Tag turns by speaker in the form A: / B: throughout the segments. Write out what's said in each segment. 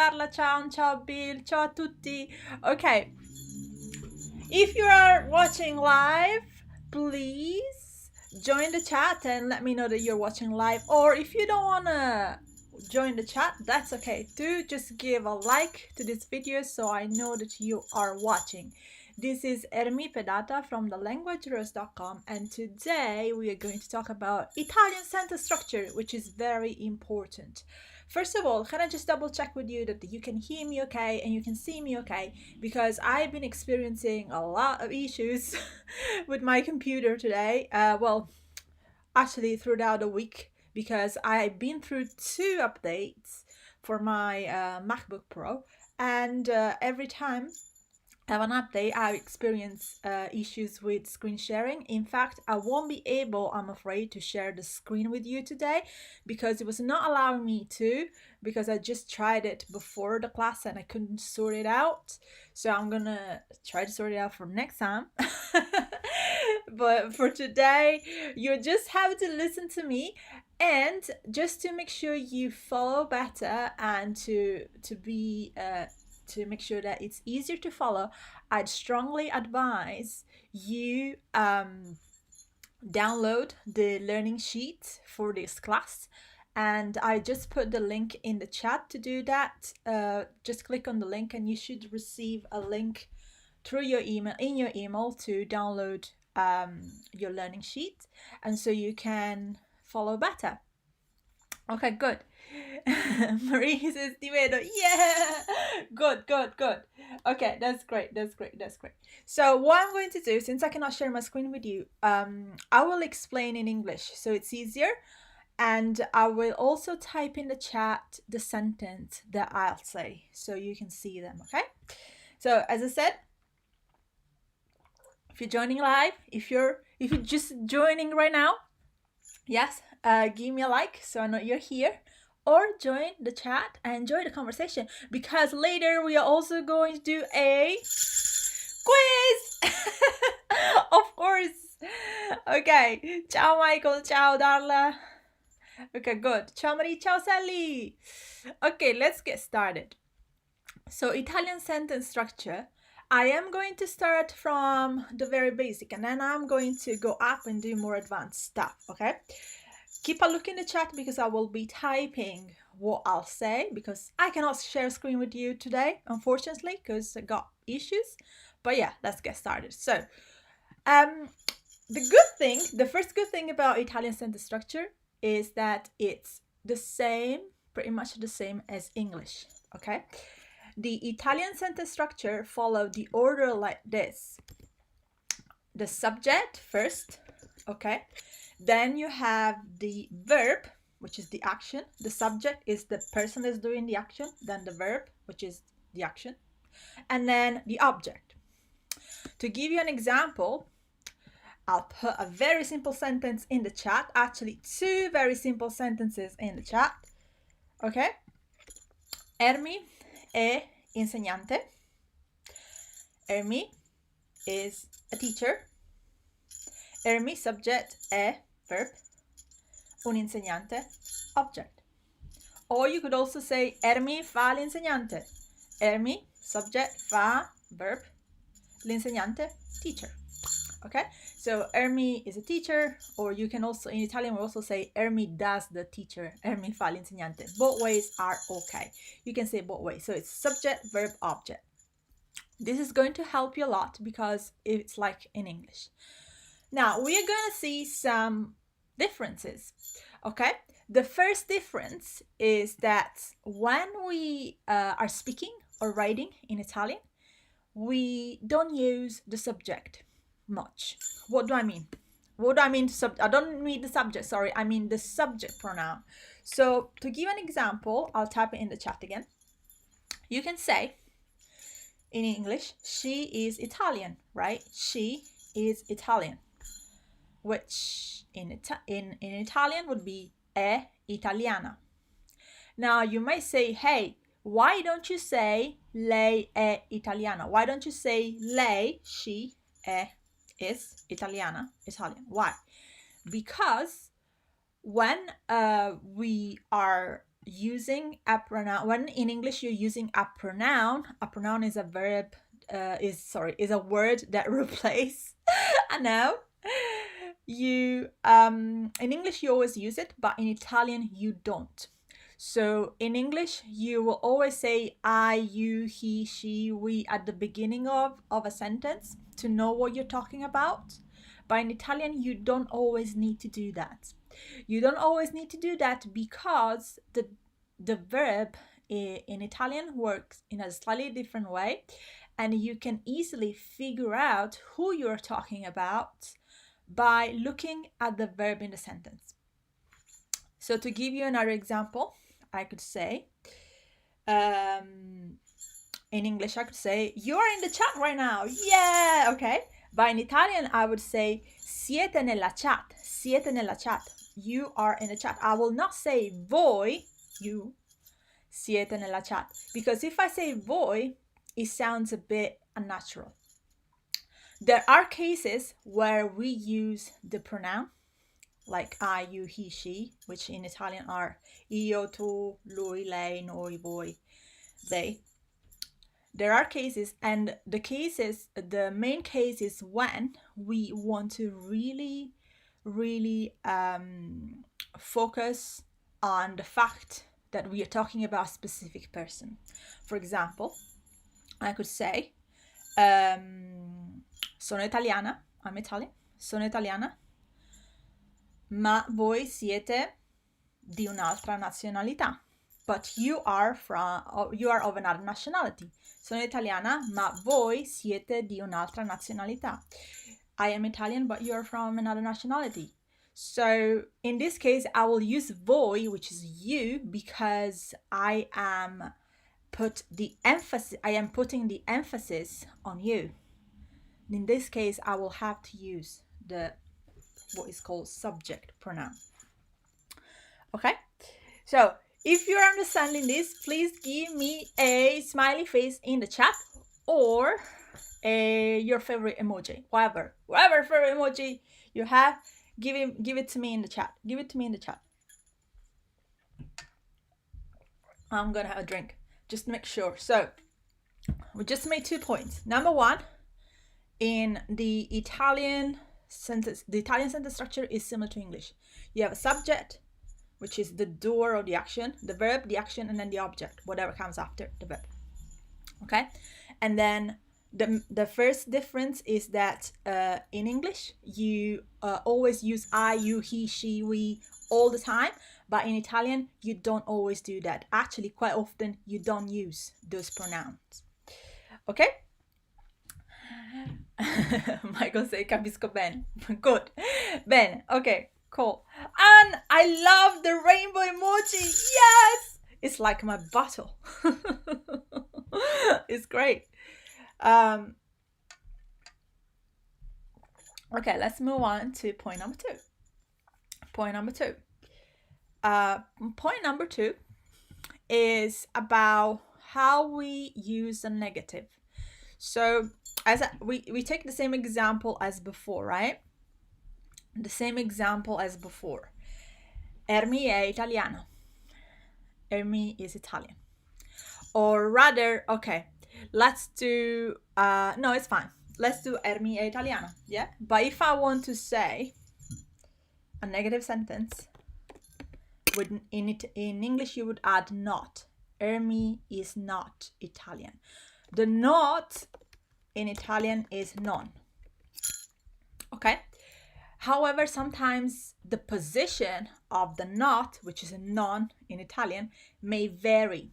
A: Darla, ciao, ciao Bill, ciao a tutti. Okay, if you are watching live, please join the chat and let me know that you're watching live. Or if you don't wanna join the chat, that's okay too. Just give a like to this video so I know that you are watching. This is Ermy Pedata from thelanguageheroes.com, and today we are going to talk about Italian sentence structure, which is very important. First of all, can I just double check with you that you can hear me okay and you can see me okay? Because I've been experiencing a lot of issues with my computer today. Well, actually throughout the week, because I've been through 2 updates for my MacBook Pro, and every time have an update, I experience issues with screen sharing. In fact, I won't be able, I'm afraid, to share the screen with you today because it was not allowing me to, because I just tried it before the class and I couldn't sort it out. So I'm gonna try to sort it out for next time. But for today, you just have to listen to me, and just to make sure you follow better and to make sure that it's easier to follow, I'd strongly advise you download the learning sheet for this class. And I just put the link in the chat to do that. Just click on the link and you should receive a link through your email, in your email, to download your learning sheet, and so you can follow better. Okay, good. Marie says, Ti vedo. Yeah! Good. Okay, that's great. So what I'm going to do, since I cannot share my screen with you, I will explain in English so it's easier. And I will also type in the chat the sentence that I'll say so you can see them, okay? So as I said, if you're joining live, if you're just joining right now, yes, give me a like so I know you're here, or join the chat and enjoy the conversation, because later we are also going to do a quiz. Of course. Okay, ciao Michael, ciao Darla. Okay, good. Ciao Marie, ciao Sally. Okay, let's get started. So Italian sentence structure, I am going to start from the very basic, and then I'm going to go up and do more advanced stuff, okay? Keep a look in the chat because I will be typing what I'll say, because I cannot share screen with you today, unfortunately, because I got issues. But yeah, let's get started. So the first good thing about Italian sentence structure is that it's the same, pretty much the same as English, okay? The Italian sentence structure follow the order like this. The subject first, okay? Then you have the verb, which is the action. The subject is the person that's doing the action. Then the verb, which is the action. And then the object. To give you an example, I'll put a very simple sentence in the chat. Actually, 2 very simple sentences in the chat. Okay? Ermy è insegnante. Ermy is a teacher. Ermy, subject, è verb. Un insegnante, object. Or you could also say Ermy fa l'insegnante. Ermy, subject, fa, verb. L'insegnante, teacher. Okay, so Ermy is a teacher, or you can also, in Italian, we also say Ermy does the teacher. Ermy fa l'insegnante. Both ways are okay. You can say both ways. So it's subject, verb, object. This is going to help you a lot because it's like in English. Now, we are going to see some differences, okay? The first difference is that when we are speaking or writing in Italian, we don't use the subject much. What do I mean? I don't mean the subject, sorry. I mean the subject pronoun. So to give an example, I'll type it in the chat again. You can say in English, she is Italian, right? She is Italian, which in Italian would be è italiana. Now you might say, hey, why don't you say lei è italiana? Why don't you say lei, she, is Italiana, Italian? Why? Because when we are using a pronoun, when in English you're using a pronoun is a verb, is a word that replaces a noun. You in English you always use it, but in Italian you don't. So in English you will always say I, you, he, she, we at the beginning of a sentence to know what you're talking about. But in Italian you don't always need to do that. You don't always need to do that because the verb in Italian works in a slightly different way, and you can easily figure out who you're talking about by looking at the verb in the sentence. So to give you another example, I could say, in English, I could say, you're in the chat right now. Yeah, okay. But in Italian, I would say, siete nella chat. Siete nella chat. You are in the chat. I will not say voi, you, siete nella chat. Because if I say voi, it sounds a bit unnatural. There are cases where we use the pronoun, like I, you, he, she, which in Italian are io, tu, lui, lei, noi, voi, they. There are cases, and the main case is when we want to really focus on the fact that we are talking about a specific person. For example, I could say, sono italiana, I'm Italian, sono italiana, ma voi siete di un'altra nazionalità. But you are of another nationality. Sono italiana, ma voi siete di un'altra nazionalità. I am Italian, but you are from another nationality. So in this case, I will use voi, which is you, because I am putting the emphasis on you. In this case, I will have to use what is called subject pronoun. Okay, so if you're understanding this, please give me a smiley face in the chat, or your favorite emoji, whatever favorite emoji you have, give it to me in the chat. Give it to me in the chat. I'm gonna have a drink just to make sure. So we just made 2 points. Number one, in the Italian sentence structure is similar to English. You have a subject, which is the doer or the action, the verb, the action, and then the object, whatever comes after the verb. Okay, and then the first difference is that in English you always use I, you, he, she, we all the time, but in Italian you don't always do that. Actually, quite often you don't use those pronouns. Okay? Michael say capisco bene. Good. Bene. Okay. Cool. And I love the rainbow emoji. Yes! It's like my bottle. It's great. Okay, let's move on to point number 2. Point number 2. Point number 2 is about how we use the negative. So we take the same example as before, right? The same example as before. Ermy è italiano. Ermy is Italian. Or rather, okay, let's do, no, it's fine. Let's do Ermy è italiano, yeah? But if I want to say a negative sentence, in English you would add not. Ermy is not Italian. The not in Italian is non. Okay? However, sometimes the position of the not, which is a non in Italian, may vary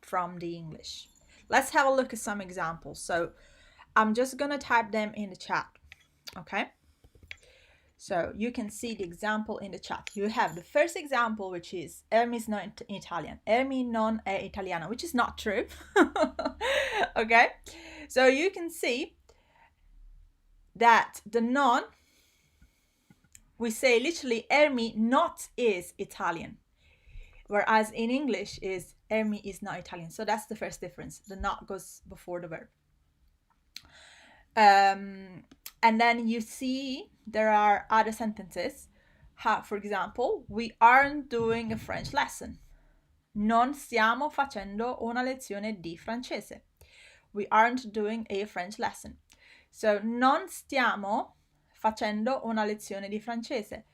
A: from the English. Let's have a look at some examples. So I'm just going to type them in the chat. Okay? So you can see the example in the chat. You have the first example, which is Ermy is not Italian. Ermy non è italiana, which is not true. Okay? So you can see that the non, we say literally Ermy not is Italian. Whereas in English is Ermy is not Italian. So that's the first difference. The not goes before the verb. And then you see there are other sentences. For example, we aren't doing a French lesson. Non stiamo facendo una lezione di francese. We aren't doing a French lesson. So, non stiamo facendo una lezione di francese.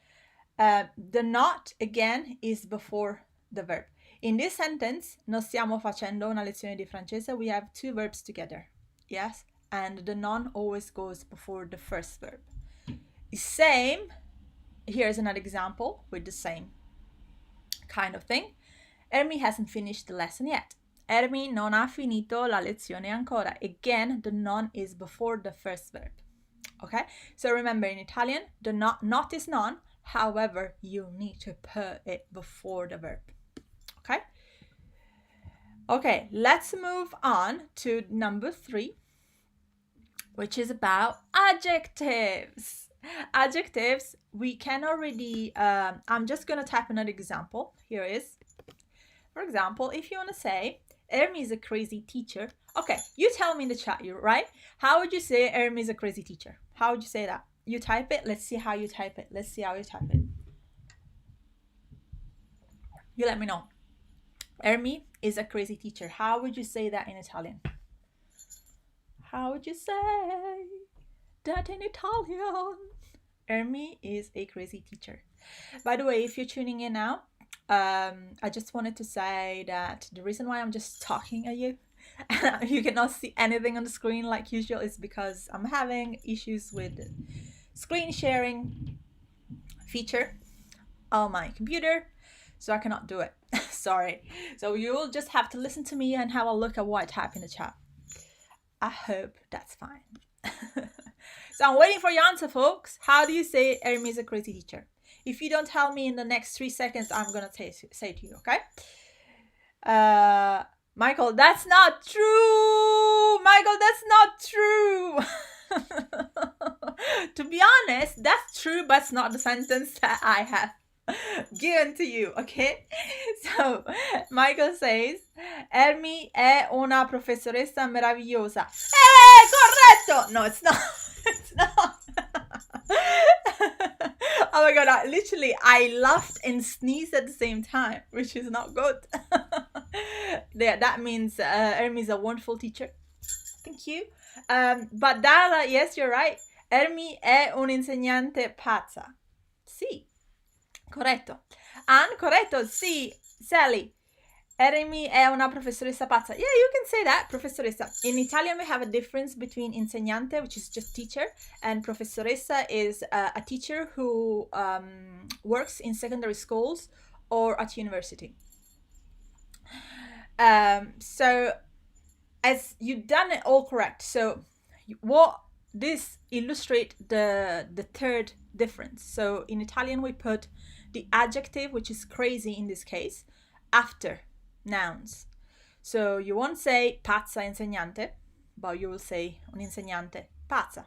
A: The not, again, is before the verb. In this sentence, non stiamo facendo una lezione di francese, we have two verbs together. Yes? And the non always goes before the first verb. Same, here's another example with the same kind of thing. Ermy hasn't finished the lesson yet. Ermy non ha finito la lezione ancora. Again, the non is before the first verb. Okay? So remember, in Italian, the not is non. However, you need to put it before the verb. Okay? Okay, let's move on to number 3, which is about adjectives. Adjectives, we can already, I'm just going to type another example. Here is, for example, if you want to say, Ermy is a crazy teacher. Okay, you tell me in the chat, right? How would you say Ermy is a crazy teacher? How would you say that? You type it. Let's see how you type it. Let's see how you type it. You let me know. Ermy is a crazy teacher. How would you say that in Italian? How would you say that in Italian? Ermy is a crazy teacher. By the way, if you're tuning in now, I just wanted to say that the reason why I'm just talking at you, you cannot see anything on the screen like usual, is because I'm having issues with the screen sharing feature on my computer, so I cannot do it. Sorry. So you'll just have to listen to me and have a look at what I type in the chat. I hope that's fine. So I'm waiting for your answer, folks. How do you say Ermy is a crazy teacher? If you don't tell me in the next 3 seconds, I'm going to say to you, okay? Michael, that's not true! Michael, that's not true! To be honest, that's true, but it's not the sentence that I have given to you, okay? So, Michael says, Ermy è una professoressa meravigliosa. Corretto! No, it's not. It's not. Oh my god, I laughed and sneezed at the same time, which is not good. Yeah, that means Ermy is a wonderful teacher. Thank you. But Dara, yes, you're right. Ermy è un'insegnante pazza. Sì. Corretto. And corretto, sì, Sally. Ermy è una professoressa pazza. Yeah, you can say that, professoressa. In Italian, we have a difference between insegnante, which is just teacher, and professoressa is a teacher who works in secondary schools or at university. So, as you've done it all correct. So, what this illustrates the third difference. So, in Italian, we put the adjective, which is crazy in this case, after nouns. So you won't say pazza insegnante, but you will say un insegnante pazza.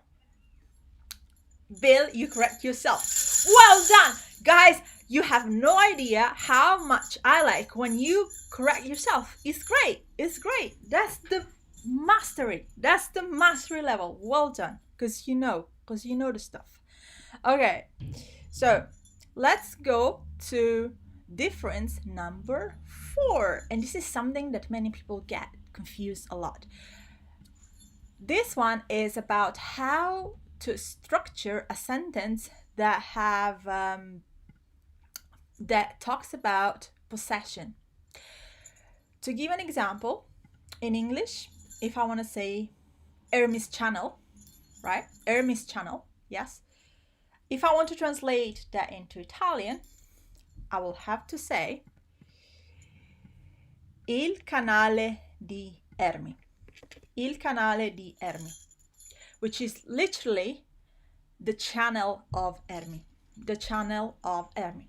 A: Bill, you correct yourself. Well done! Guys, you have no idea how much I like when you correct yourself. It's great. It's great. That's the mastery. That's the mastery level. Well done. Because you know the stuff. Okay, so let's go to difference number 4, and this is something that many people get confused a lot. This one is about how to structure a sentence that that talks about possession. To give an example, in English, if I want to say Ermy's channel, right? Ermy's channel, yes. If I want to translate that into Italian, I will have to say il canale di Ermy. Il canale di Ermy, which is literally the channel of Ermy. The channel of Ermy.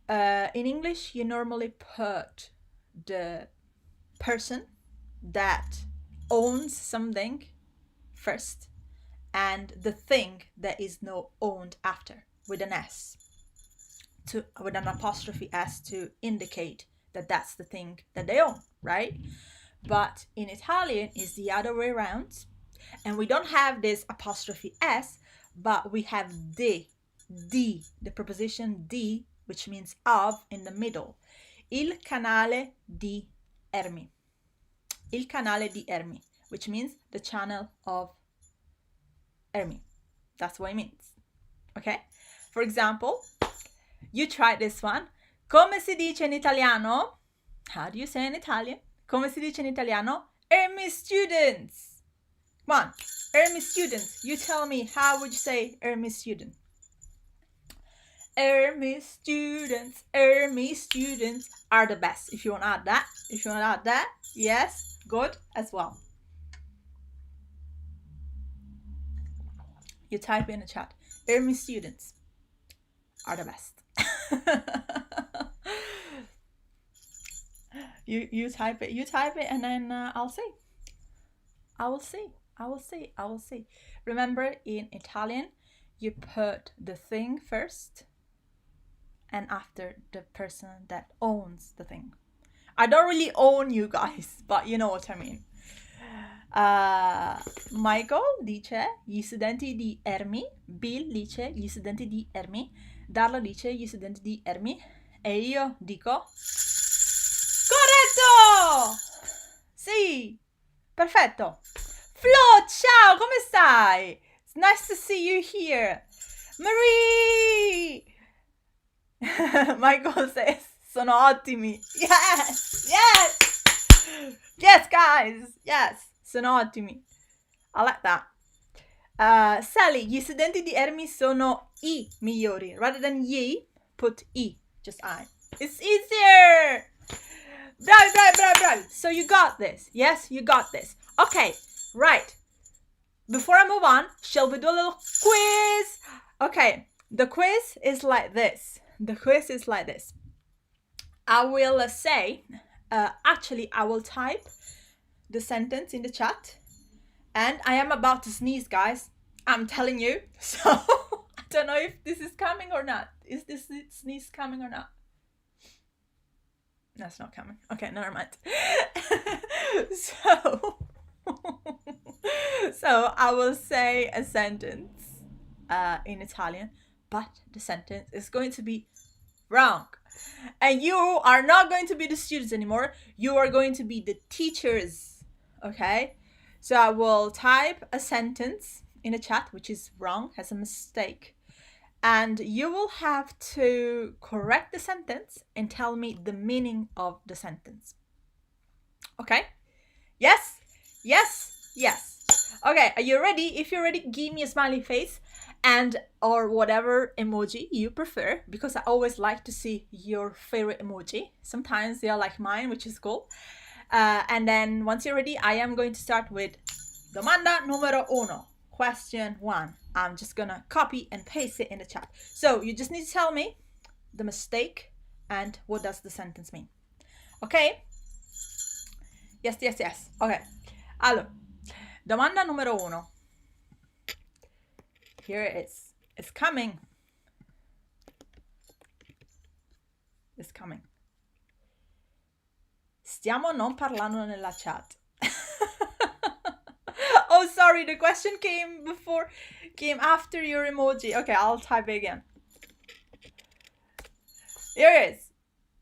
A: In English, you normally put the person that owns something first and the thing that is now owned after with an S. With an apostrophe S to indicate that that's the thing that they own, right? But in Italian, it's the other way around. And we don't have this apostrophe S, but we have the preposition di, which means of, in the middle. il canale di Ermy. Il canale di Ermy, which means the channel of Ermy. That's what it means. Okay? For example, you try this one. Come si dice in italiano? How do you say in Italian? Come si dice in italiano? Ermy students. Come on, Ermy students. You tell me, how would you say Ermy student? Ermy students are the best. If you want to add that, yes, good as well. You type in the chat. Ermy students are the best. you type it, and then I will see. Remember, in Italian, you put the thing first, and after the person that owns the thing. I don't really own you guys, but you know what I mean. Michael dice gli studenti di Ermy, Bill dice gli studenti di Ermy, Darla dice gli studenti di Ermy, e io dico corretto! Sì, perfetto. Flo, ciao, come stai? It's nice to see you here. Marie! Michael says, sono ottimi. Yes, guys. Yes, sono ottimi. I like that. Sally, gli studenti di Ermy sono I migliori. Rather than gli, put I, just I. It's easier. Bravi. So you got this. Yes, you got this. Okay, right. Before I move on, shall we do a little quiz? Okay, the quiz is like this. I will say, actually, I will type the sentence in the chat, and I am about to sneeze, guys. I'm telling you. So I don't know if this is coming or not. Is this sneeze coming or not? No, it's not coming. Okay, never mind. So I will say a sentence in Italian, but the sentence is going to be wrong. And you are not going to be the students anymore. You are going to be the teachers. Okay? So I will type a sentence in the chat which is wrong, has a mistake. And you will have to correct the sentence and tell me the meaning of the sentence. Okay? Yes? Okay, are you ready? If you're ready, give me a smiley face and or whatever emoji you prefer, because I always like to see your favorite emoji. Sometimes they are like mine, which is cool. And then once you're ready, I am going to start with domanda numero uno. Question 1. I'm just gonna copy and paste it in the chat. So you just need to tell me the mistake and what does the sentence mean. Okay? Yes. Okay. Allora, domanda numero uno. Here it is. It's coming. Stiamo non parlando nella chat. Oh, sorry, the question came after your emoji. Okay, I'll type it again. Here it is.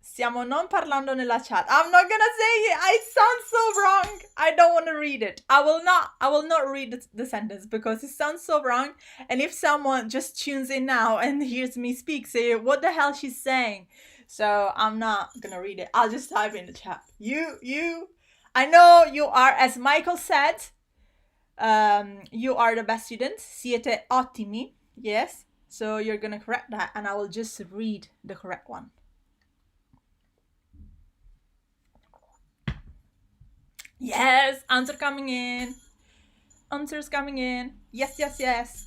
A: Stiamo non parlando nella chat. I'm not gonna say it. It sounds so wrong. I don't want to read it. I will not read the sentence because it sounds so wrong. And if someone just tunes in now and hears me speak, say, what the hell she's saying? So I'm not gonna read it. I'll just type in the chat. I know you are, as Michael said, you are the best students. Siete ottimi. Yes. So you're gonna correct that, and I will just read the correct one. Yes, answers coming in. Yes.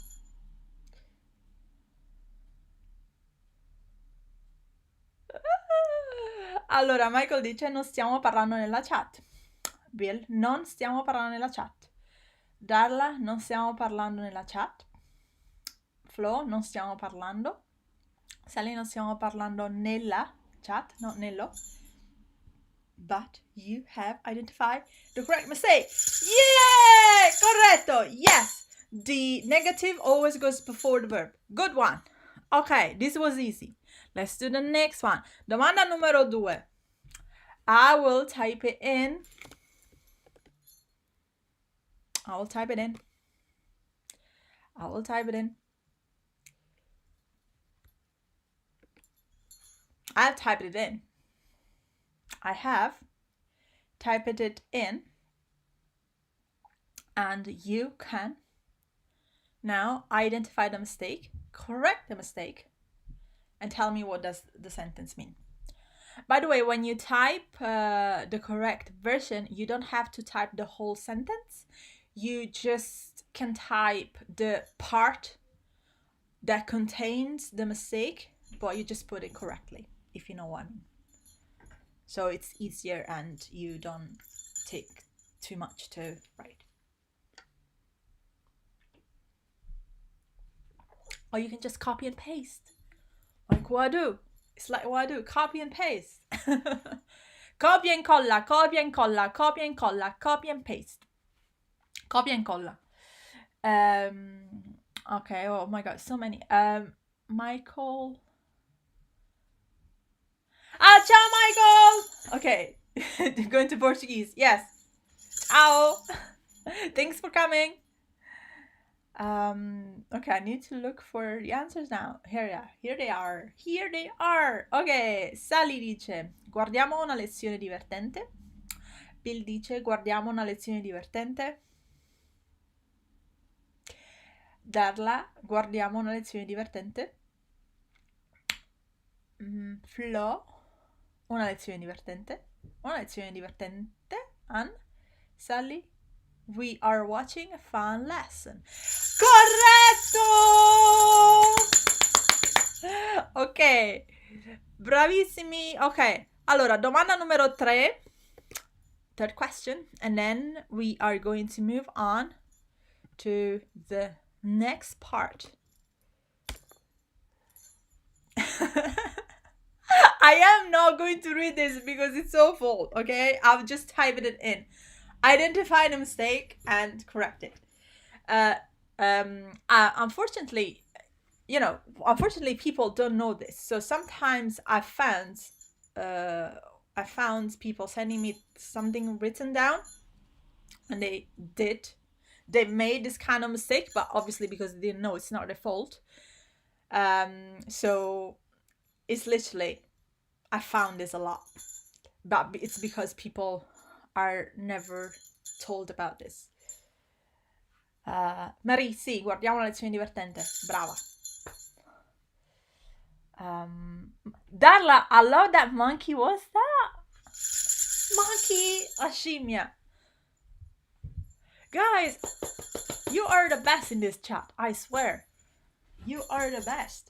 A: Allora, Michael dice non stiamo parlando nella chat. Bill, non stiamo parlando nella chat. Darla, non stiamo parlando nella chat. Flo, non stiamo parlando. Sally, non stiamo parlando nella chat, no, nello. But you have identified the correct mistake. Yeah! Corretto! Yes! The negative always goes before the verb. Good one. Okay, this was easy. Let's do the next one. Domanda numero 2. I will type it in. I will type it in. I will type it in. I've typed it in. I have typed it in. And you can now identify the mistake, correct the mistake, and tell me what does the sentence mean. By the way, when you type the correct version, you don't have to type the whole sentence. You just can type the part that contains the mistake, but you just put it correctly, if you know what I mean. So it's easier and you don't take too much to write. Or you can just copy and paste, like what I do. It's like what I do, copy and paste. Copy and colla, copy and colla, copy and colla, copy and paste. Copy and colla. Okay, oh my god, so many. Michael. Ah, ciao, Michael! Okay, going to Portuguese. Yes. Ciao. Thanks for coming. Okay, I need to look for the answers now. Here they are. Ok, Sally dice guardiamo una lezione divertente. Bill dice guardiamo una lezione divertente. Darla, guardiamo una lezione divertente. Flo, una lezione divertente. Una lezione divertente. And Sally, we are watching a fun lesson. Corretto! Ok, bravissimi. Ok, allora, domanda numero 3. Third question. And then we are going to move on to the next part. I am not going to read this because it's awful, okay? I've just typed it in. Identify the mistake and correct it. Unfortunately, people don't know this. So sometimes I found people sending me something written down, and they made this kind of mistake, but obviously because they didn't know, it's not their fault. So it's literally, I found this a lot, but it's because people are never told about this. Marie, sì, guardiamo una lezione divertente. Brava. Darla, I love that monkey. What's that? Monkey, a scimmia. Guys, you are the best in this chat. I swear. You are the best.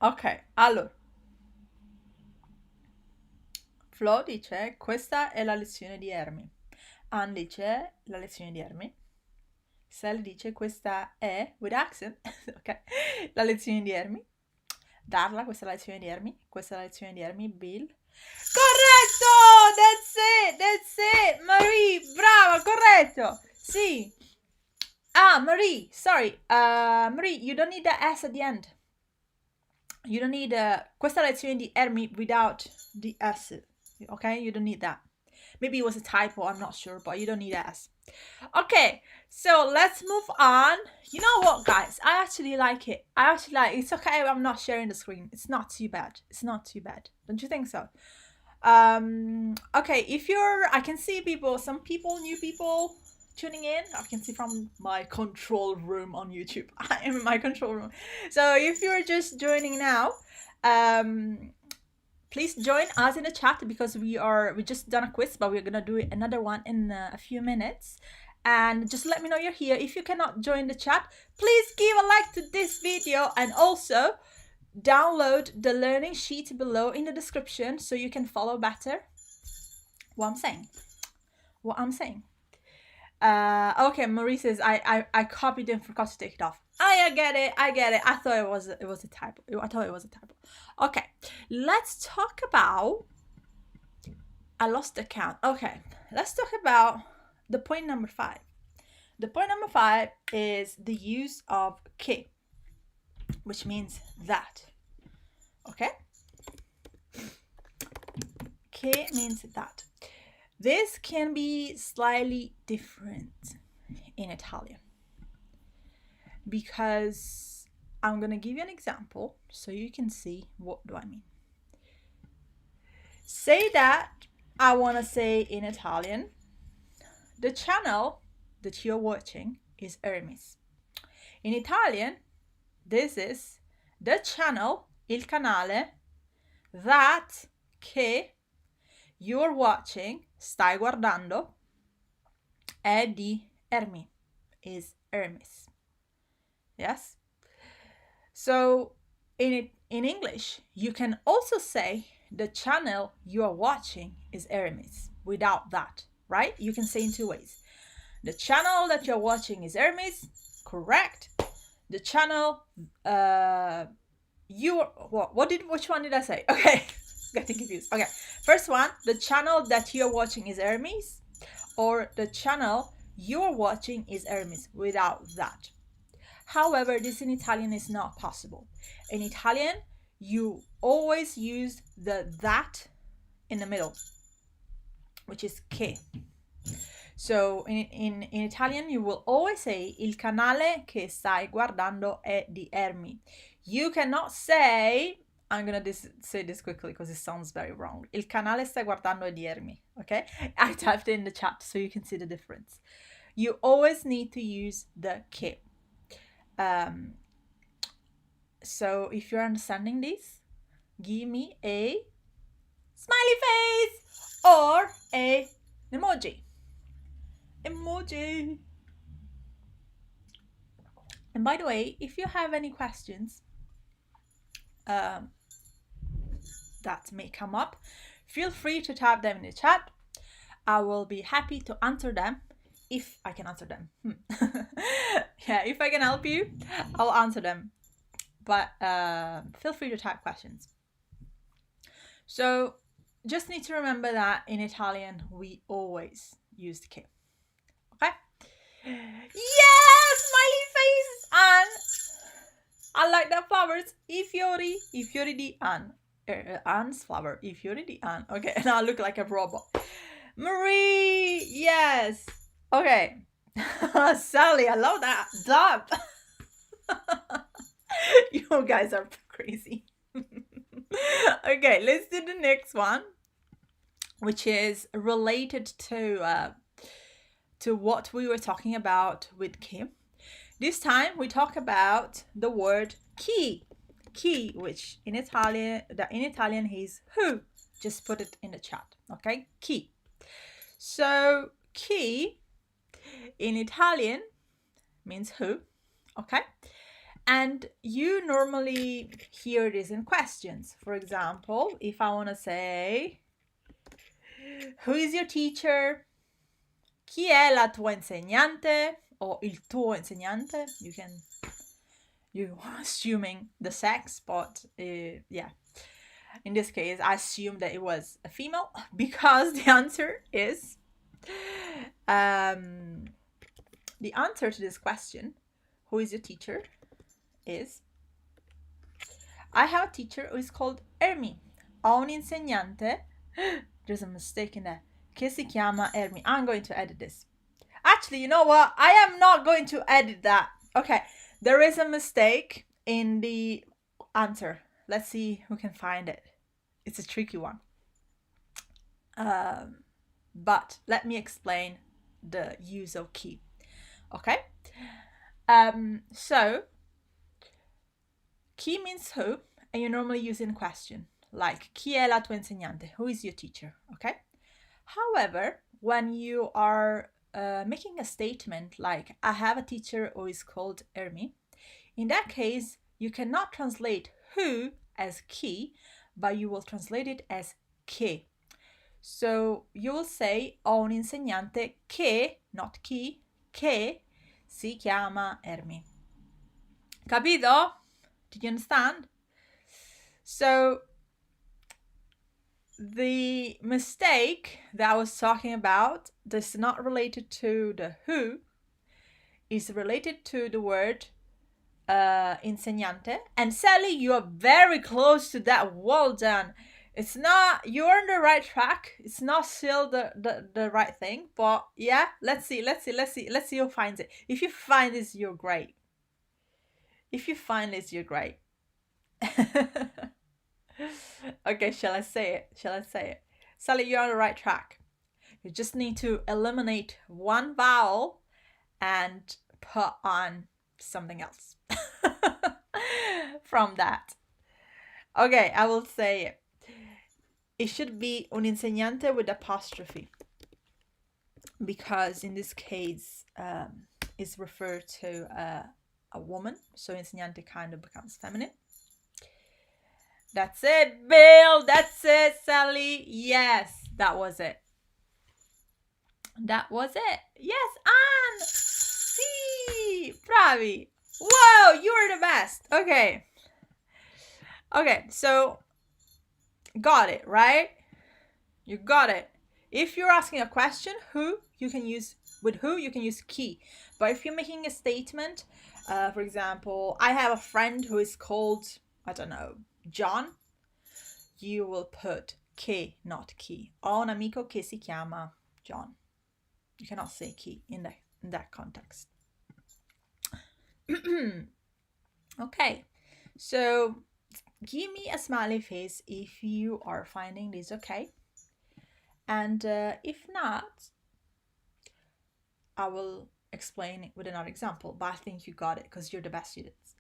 A: Ok, allora. Flo dice, questa è la lezione di Ermy. Anne dice, la lezione di Ermy. Sally dice, questa è, with accent, ok, la lezione di Ermy. Darla, questa è la lezione di Ermy. Questa è la lezione di Ermy. Bill. Corretto! That's it! Marie, brava, corretto! Sì. Ah, Marie, sorry. Marie, you don't need the S at the end. You don't need questa è la lezione di Ermy without the S. Okay, you don't need that. Maybe it was a typo, I'm not sure, but you don't need S. Okay, so let's move on. You know what, guys? I actually like it. It's okay, I'm not sharing the screen. It's not too bad. Don't you think so? Okay, I can see new people tuning in. I can see from my control room on YouTube. I am in my control room. So if you're just joining now, please join us in the chat because we just done a quiz, but we're gonna do another one in a few minutes. And just let me know you're here. If you cannot join the chat, please give a like to this video and also download the learning sheet below in the description so you can follow better what I'm saying. Okay, Marie says I copied and forgot to take it off. I get it. I thought it was a typo. Okay, let's talk about, I lost the count. Okay, let's talk about the point number 5. The point number 5 is the use of che, which means that. Okay? Che means that. This can be slightly different in Italian because I'm going to give you an example so you can see what do I mean. Say that I want to say in Italian, the channel that you're watching is Ermy's. In Italian, this is the channel, il canale, that che you're watching, stai guardando, è di Ermy, is Ermy's. Yes? So in English, you can also say the channel you are watching is Ermy's without that, right? You can say in 2 ways. The channel that you're watching is Ermy's, correct. The channel which one did I say? Okay, getting confused. Okay, first one, the channel that you're watching is Ermy's, or the channel you're watching is Ermy's without that. However, this in Italian is not possible. In Italian, you always use the that in the middle, which is che. So in Italian, you will always say il canale che stai guardando è di Ermy. You cannot say, I'm going to say this quickly because it sounds very wrong. Il canale stai guardando è di Ermy. Okay? I typed it in the chat so you can see the difference. You always need to use the che. So if you're understanding this, give me a smiley face or an emoji. Emoji. And by the way, if you have any questions that may come up, feel free to type them in the chat. I will be happy to answer them if I can answer them. Yeah, if I can help you, I'll answer them. But feel free to type questions. So just need to remember that in Italian, we always use the che. Okay? Yes! Smiley face! And I like the flowers. I fiori di Anne. Anne's flower. I fiori di Anne. Okay, now I look like a robot. Marie! Yes! Okay. Sally, I love that. Dub! You guys are crazy. Okay, let's do the next one, which is related to what we were talking about with Kim. This time we talk about the word chi, which in Italian is who. Just put it in the chat, okay? Chi. So chi in Italian means who, okay? And you normally hear this in questions. For example, if I want to say, who is your teacher? Chi è la tua insegnante? Or il tuo insegnante? You're assuming the sex, but yeah. In this case, I assume that it was a female because the answer is, the answer to this question, who is your teacher, is, I have a teacher who is called Ermy. Ho un insegnante, there's a mistake in there, che si chiama Ermy. I'm going to edit this. Actually, you know what? I am not going to edit that. Okay, there is a mistake in the answer. Let's see who can find it. It's a tricky one. But let me explain the use of chi. Okay? So, chi means who, and you normally use in question, like chi è la tua insegnante? Who is your teacher? Okay? However, when you are making a statement like, I have a teacher who is called Ermy, in that case, you cannot translate who as chi, but you will translate it as che. So you will say, ho un insegnante che, not chi, che si chiama Ermy. Capito? Did you understand? So the mistake that I was talking about that's not related to the who is related to the word insegnante. And Sally, you are very close to that. Well done. It's not, you're on the right track. It's not still the right thing, but yeah, let's see who finds it. If you find this, you're great. If you find this, you're great. Okay, shall I say it? Sally, you're on the right track. You just need to eliminate one vowel and put on something else from that. Okay, I will say it. It should be un insegnante with apostrophe, because in this case it's referred to a woman, so insegnante kind of becomes feminine. That's it, Bill. That's it, Sally. Yes, that was it. That was it. Yes, Anne. See, bravi. Whoa, you're the best. Okay. Okay, so got it, right? You got it. If you're asking a question, who, you can use chi. But if you're making a statement, for example, I have a friend who is called, I don't know, John, you will put che, not chi. Ho un amico che si chiama John. You cannot say chi in that context. Okay, so give me a smiley face if you are finding this okay. And if not, I will explain it with another example, but I think you got it because you're the best students.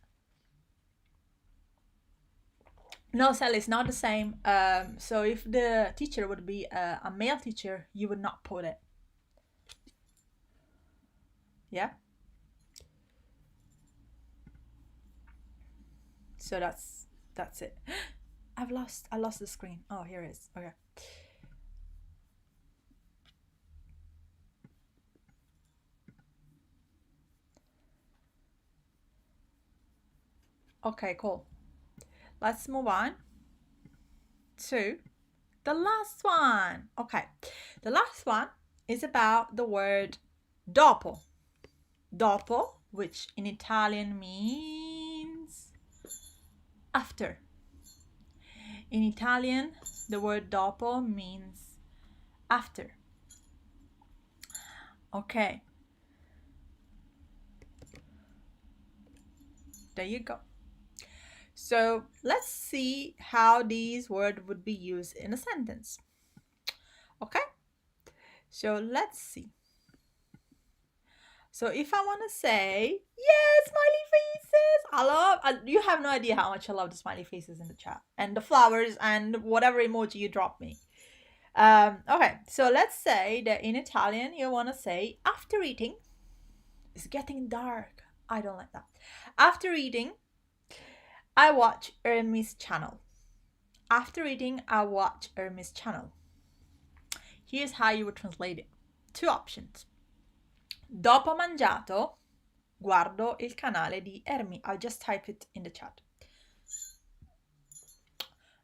A: No, Sally, it's not the same. So if the teacher would be a male teacher, you would not put it. Yeah? So that's it. I lost the screen. Oh, here it is. Okay. Okay, cool. Let's move on to the last one. Okay, the last one is about the word dopo. Dopo, which in Italian means after. In Italian, the word dopo means after. Okay. There you go. So let's see how these words would be used in a sentence. Okay? So let's see. So if I want to say, yes, smiley faces. You have no idea how much I love the smiley faces in the chat and the flowers and whatever emoji you drop me. Okay, so let's say that in Italian you want to say, after eating, it's getting dark. I don't like that. After eating, I watch Ermy's channel. After eating, I watch Ermy's channel. Here's how you would translate it. Two options. Dopo mangiato, guardo il canale di Ermy. I'll just type it in the chat.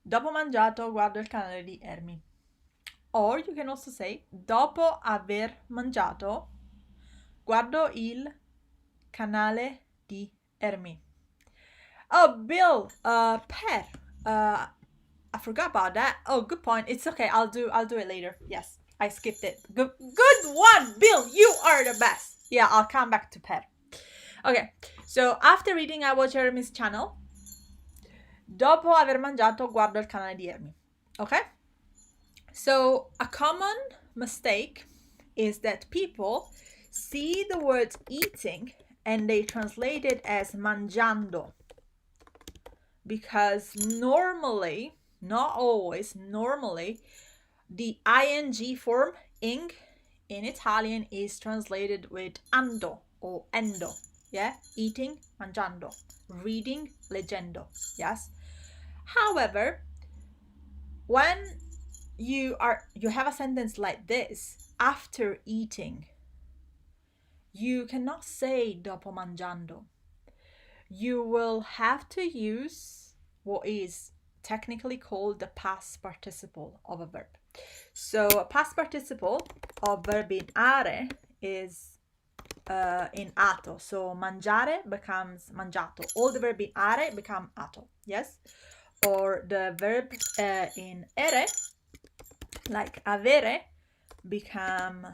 A: Dopo mangiato, guardo il canale di Ermy. Or you can also say, dopo aver mangiato, guardo il canale di Ermy. Oh, Bill, Per, I forgot about that. Oh, good point. It's okay. I'll do it later. Yes, I skipped it. Good one, Bill. You are the best. Yeah, I'll come back to Per. Okay, so after eating, I watch Ermy's channel. Dopo aver mangiato, guardo il canale di Ermy. Okay? So a common mistake is that people see the word eating and they translate it as mangiando. Because normally, not always, normally, the ing form, ing, in Italian is translated with ando or endo. Yeah, eating, mangiando, reading, leggendo. Yes. However, when you have a sentence like this, after eating, you cannot say dopo mangiando. You will have to use what is technically called the past participle of a verb. So a past participle of verb in are is in ato. So mangiare becomes mangiato. All the verb in are become ato. Yes? Or the verb in ere, like avere, become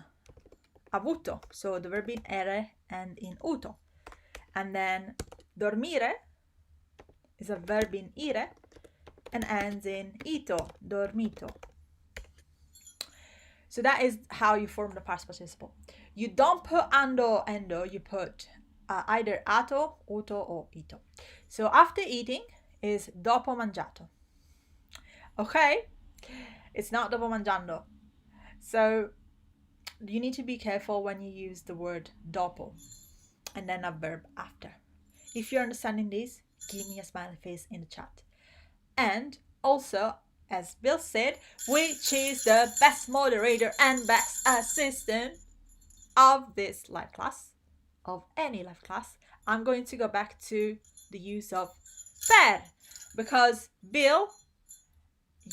A: avuto. So the verb in ere and in uto. And then dormire is a verb in ire and ends in ito, dormito. So that is how you form the past participle. You don't put ando, endo, you put either ato, uto, or ito. So after eating is dopo mangiato. Okay? It's not dopo mangiando. So you need to be careful when you use the word dopo and then a verb after. If you're understanding this, give me a smiley face in the chat. And also, as Bill said, which is the best moderator and best assistant of this live class, of any live class, I'm going to go back to the use of per, because Bill,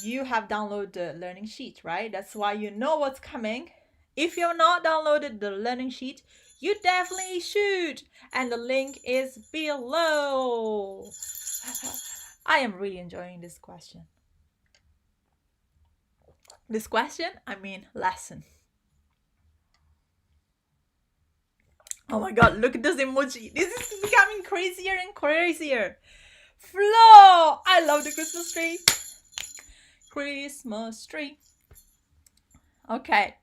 A: you have downloaded the learning sheet, right? That's why you know what's coming. If you've not downloaded the learning sheet, you definitely should, and the link is below. I am really enjoying this question. This question, I mean lesson. Oh my god, look at this emoji. This is becoming crazier and crazier. Flo! I love the Christmas tree. Christmas tree. Okay.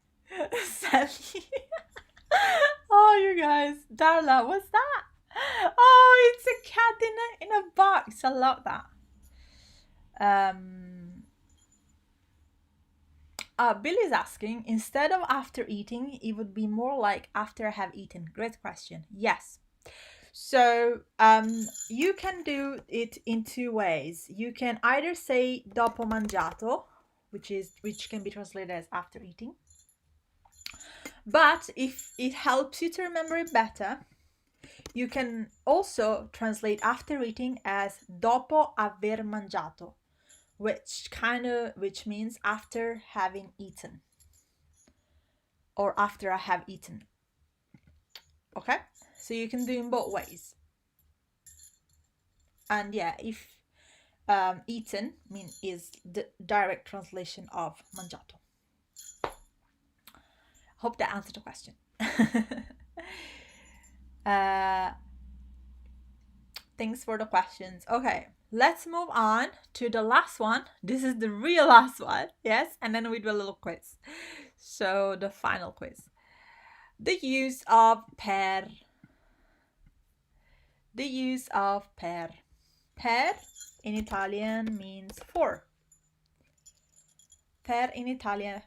A: Sally. Oh, you guys. Darla, what's that? Oh, it's a cat in a box. I love that. Bill is asking, instead of after eating, it would be more like after I have eaten. Great question. Yes. So you can do it in two ways. You can either say dopo mangiato, which can be translated as after eating. But if it helps you to remember it better, you can also translate after eating as dopo aver mangiato, which means after having eaten, or after I have eaten. Okay, so you can do in both ways. And yeah, if eaten is the direct translation of mangiato. Hope that answered the question. Thanks for the questions. Okay, let's move on to the last one. This is the real last one, yes? And then we do a little quiz. So the final quiz. The use of per. The use of per. Per in Italian means for. Per in Italian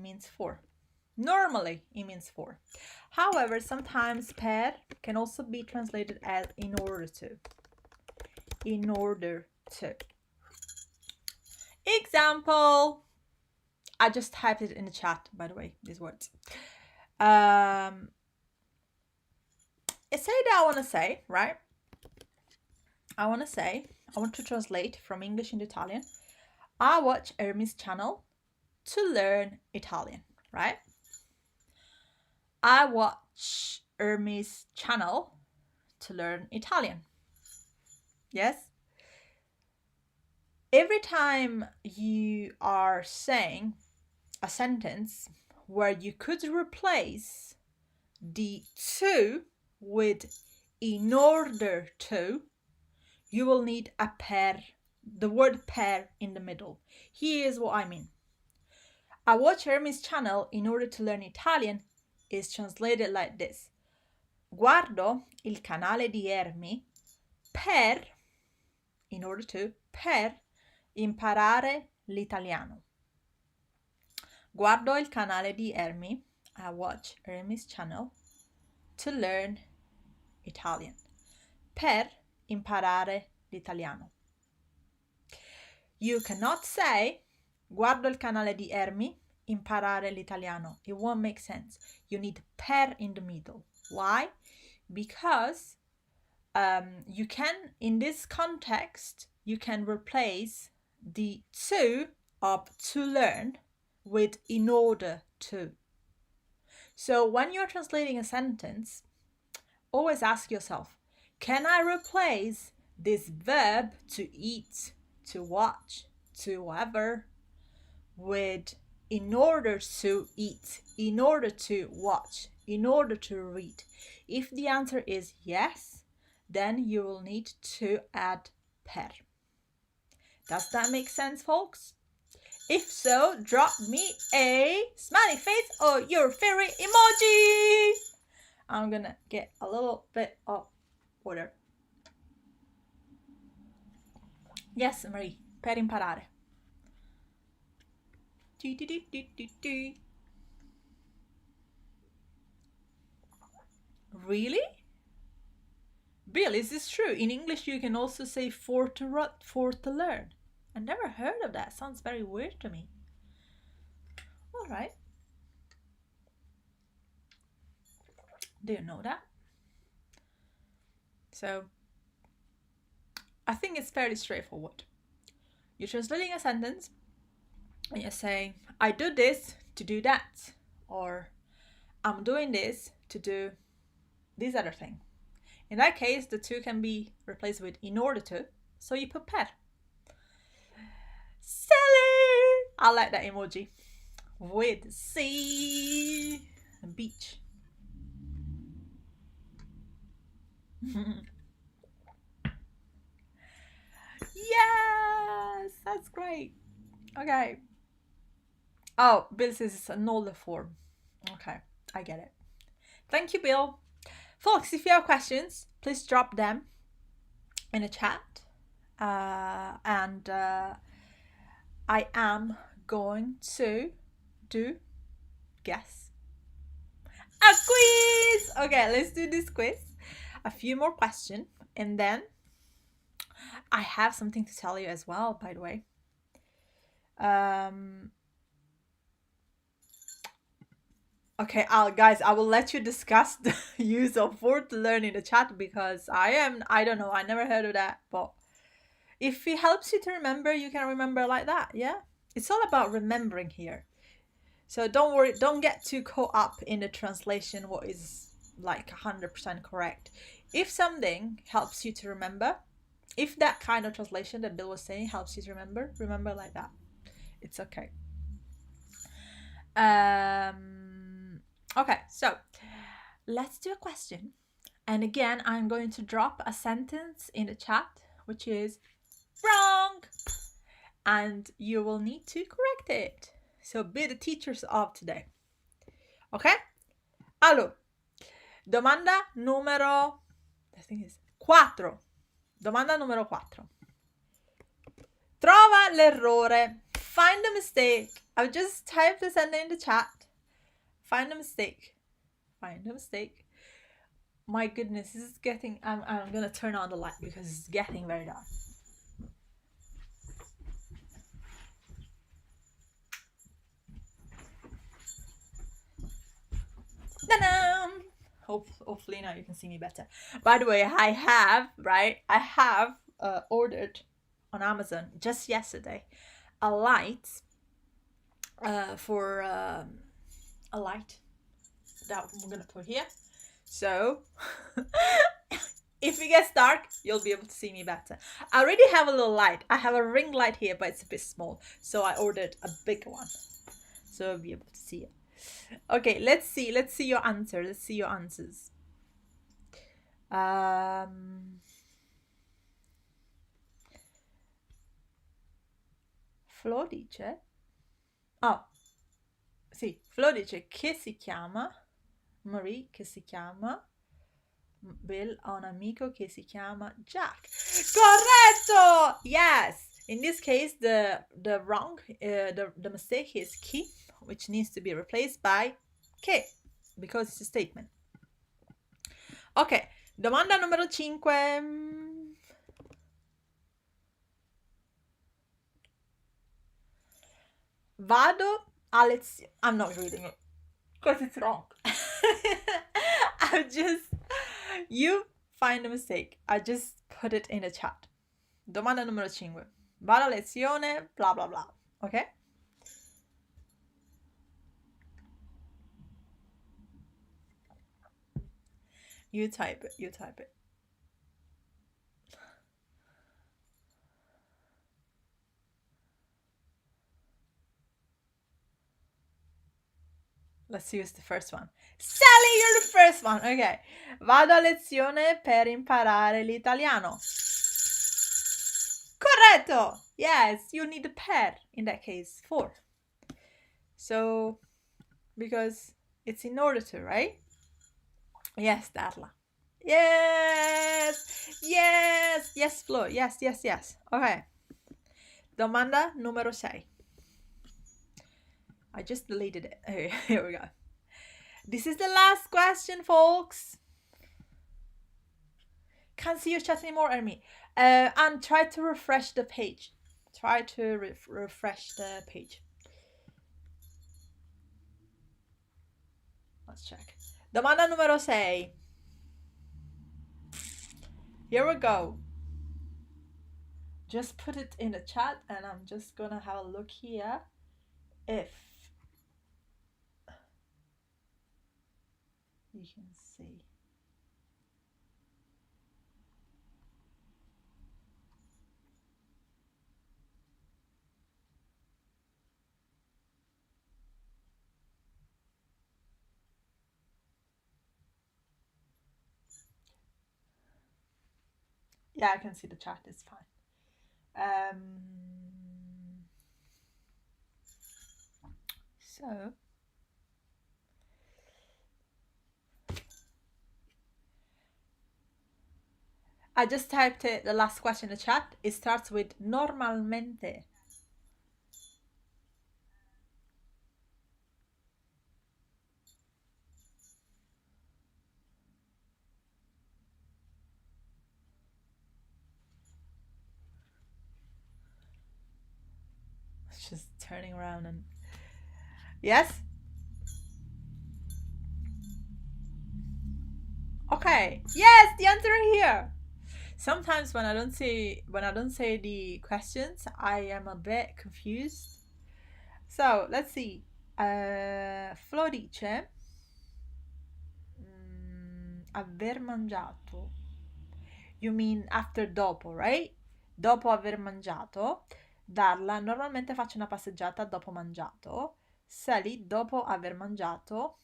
A: means for. Normally, it means for. However, sometimes per can also be translated as in order to. In order to. Example. I just typed it in the chat, by the way, these words. Say that I want to say, right? I want to translate from English into Italian. I watch Ermy's channel to learn Italian, right? I watch Ermy's channel to learn Italian. Yes? Every time you are saying a sentence where you could replace the to with in order to, you will need a per, the word per in the middle. Here's what I mean. I watch Ermy's channel in order to learn Italian is translated like this. Guardo il canale di Ermy per, in order to, per imparare l'italiano. Guardo il canale di Ermy. I watch Ermy's channel to learn Italian. Per imparare l'italiano. You cannot say guardo il canale di Ermy, imparare l'italiano. It won't make sense. You need per in the middle. Why? Because you can, in this context, you can replace the to of to learn with in order to. So when you're translating a sentence, always ask yourself, can I replace this verb to eat, to watch, to whatever with in order to eat, in order to watch, in order to read? If the answer is yes, then you will need to add per. Does that make sense, folks? If so, drop me a smiley face or your favorite emoji. I'm gonna get a little bit of water. Yes, Marie, per imparare. Really? Bill, is this true? In English, you can also say for to learn. I never heard of that. Sounds very weird to me. All right. Do you know that? So, I think it's fairly straightforward. You're translating a sentence and you're saying, I do this to do that, or I'm doing this to do this other thing. In that case, the to can be replaced with in order to, so you put per. Silly! I like that emoji. With sea and beach. Yes, that's great. Okay. Oh, Bill says it's an older form. Okay, I get it. Thank you, Bill. Folks, if you have questions, please drop them in a chat. And I am going to do guess a quiz. Okay, let's do this quiz. A few more questions, and then I have something to tell you as well, by the way. Okay, guys, I will let you discuss the use of word to learn in the chat, because I don't know, I never heard of that, but if it helps you to remember, you can remember like that, yeah? It's all about remembering here. So don't worry, don't get too caught up in the translation, what is like 100% correct. If something helps you to remember, if that kind of translation that Bill was saying helps you to remember like that. It's okay. Okay, so let's do a question. And again, I'm going to drop a sentence in the chat, which is wrong. And you will need to correct it. So be the teachers of today. Okay? Allora, domanda numero, I think it's 4. Domanda numero 4. Trova l'errore. Find the mistake. I've just typed the sentence in the chat. Find the mistake. Find the mistake. My goodness, this is getting... I'm going to turn on the light because it's getting very dark. Ta-da! Hopefully now you can see me better. By the way, I have ordered on Amazon just yesterday a light for a light that I'm gonna put here. So if it gets dark, you'll be able to see me better. I already have a little light. I have a ring light here, but it's a bit small. So I ordered a big one, so I'll be able to see it. Okay, let's see your answer. Let's see your answers. Flo dice... Oh, sì, Flo dice che si chiama... Marie che si chiama... Bill ha un amico che si chiama Jack. Corretto! Yes! In this case, the mistake is chi, which needs to be replaced by che, because it's a statement. Ok, domanda numero 5. Vado a lezione. I'm not reading it because it's wrong. You find a mistake. I just put it in the chat. Domanda numero 5. Vado a lezione, blah blah blah. Okay? You type it, you type it. Let's see who's the first one. Sally, you're the first one. Okay. Vado a lezione per imparare l'italiano. Corretto. Yes, you need a per in that case. 4. So, because it's in order to, right? Yes, Darla. Yes. Yes. Yes, Flo. Yes, yes, yes. Okay. Domanda numero 6. I just deleted it. Here we go. This is the last question, folks. Can't see your chat anymore, Ermy. And try to refresh the page. Try to refresh the page. Let's check. Domanda numero 6. Here we go. Just put it in the chat and I'm just gonna have a look here if you can see. Yeah, I can see the chat, it's fine. So I just typed it, the last question in the chat. It starts with normalmente. It's just turning around and yes. Okay. Yes, the answer here. Sometimes when I don't say the questions, I am a bit confused. So let's see. Flo dice aver mangiato. You mean after dopo, right? Dopo aver mangiato. Darla, normalmente faccio una passeggiata dopo mangiato. Sally, dopo aver mangiato.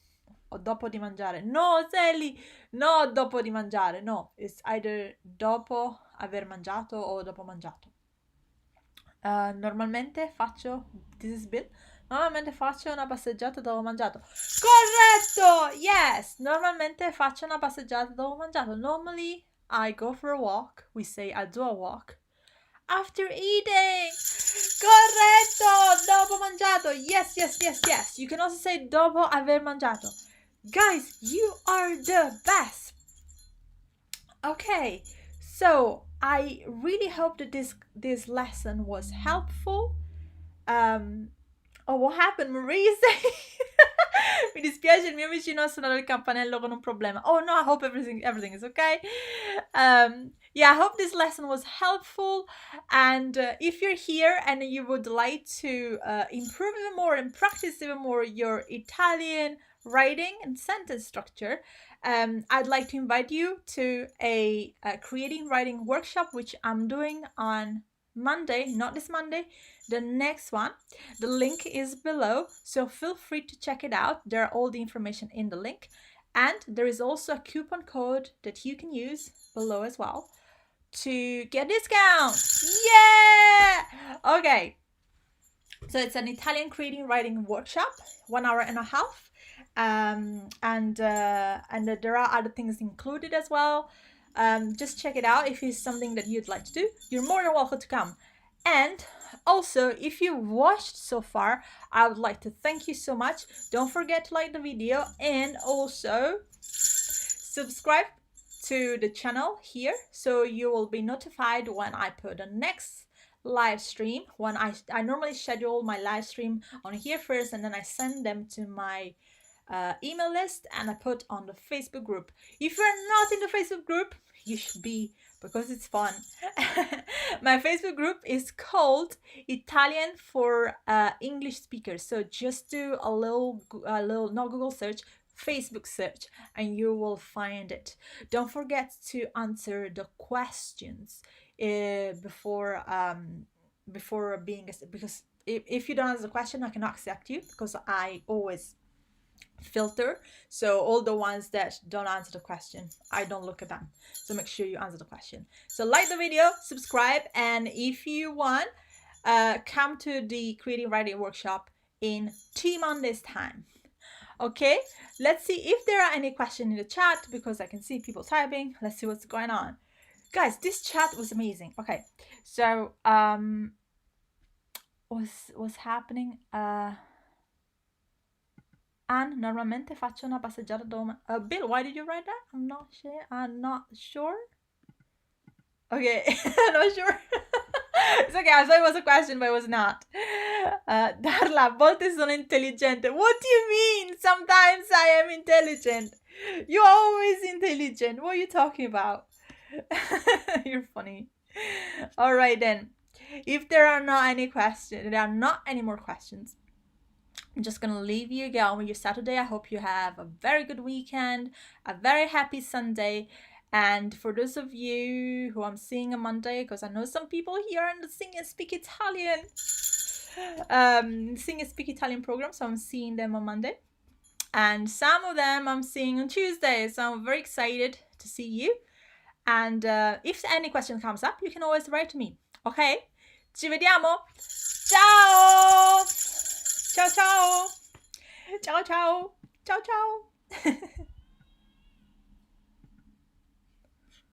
A: O dopo di mangiare. No, Sally! No, dopo di mangiare. No, it's either dopo aver mangiato o dopo mangiato. Normalmente faccio... This is Bill. Normalmente faccio una passeggiata dopo mangiato. Corretto! Yes! Normalmente faccio una passeggiata dopo mangiato. Normally, I go for a walk. We say I do a walk. After eating! Corretto! Dopo mangiato. Yes, yes, yes, yes. You can also say dopo aver mangiato. Guys, you are the best. Okay, so I really hope that this lesson was helpful. Oh, what happened? Marie is saying... Mi dispiace, il mio vicino ha suonato il campanello con un problema. Oh no, I hope everything is okay. Yeah, I hope this lesson was helpful. And if you're here and you would like to improve even more and practice even more your Italian writing and sentence structure, I'd like to invite you to a creating writing workshop, which I'm doing on Monday, not this Monday, the next one. The link is below, so feel free to check it out. There are all the information in the link. And there is also a coupon code that you can use below as well to get discount. Yeah! Okay. So it's an Italian creating writing workshop, 1 hour and a half. And there are other things included as well. Just check it out if it's something that you'd like to do. You're more than welcome to come. And also, if you watched so far, I would like to thank you so much. Don't forget to like the video and also subscribe to the channel here so you will be notified when I put the next live stream. When I normally schedule my live stream on here first, and then I send them to my email list, and I put on the Facebook group. If you're not in the Facebook group, you should be, because it's fun. My Facebook group is called Italian for English speakers. So just do a little not Google search, Facebook search, and you will find it. Don't forget to answer the questions before being, because if you don't answer the question, I cannot accept you, because I always filter. So all the ones that don't answer the question, I don't look at them. So make sure you answer the question. So like the video, subscribe, and if you want, come to the creative writing workshop in 2 Mondays time. Okay, let's see if there are any questions in the chat, because I can see people typing. Let's see what's going on. Guys, this chat was amazing. Okay, so what's happening? Anne, normalmente faccio una passeggiata dome. Bill, why did you write that? I'm not sure. Okay, I'm not sure. It's okay, I thought it was a question, but it was not. Darla, a volte sono intelligente. What do you mean? Sometimes I am intelligent. You're always intelligent. What are you talking about? You're funny. All right, then. If there are not any questions, there are not any more questions, I'm just gonna leave you go with your Saturday. I hope you have a very good weekend, a very happy Sunday. And for those of you who I'm seeing on Monday, because I know some people here in the Sing and Speak Italian program, so I'm seeing them on Monday. And some of them I'm seeing on Tuesday, so I'm very excited to see you. And if any question comes up, you can always write to me. Okay? Ci vediamo! Ciao! Ciao ciao! Ciao ciao! Ciao ciao!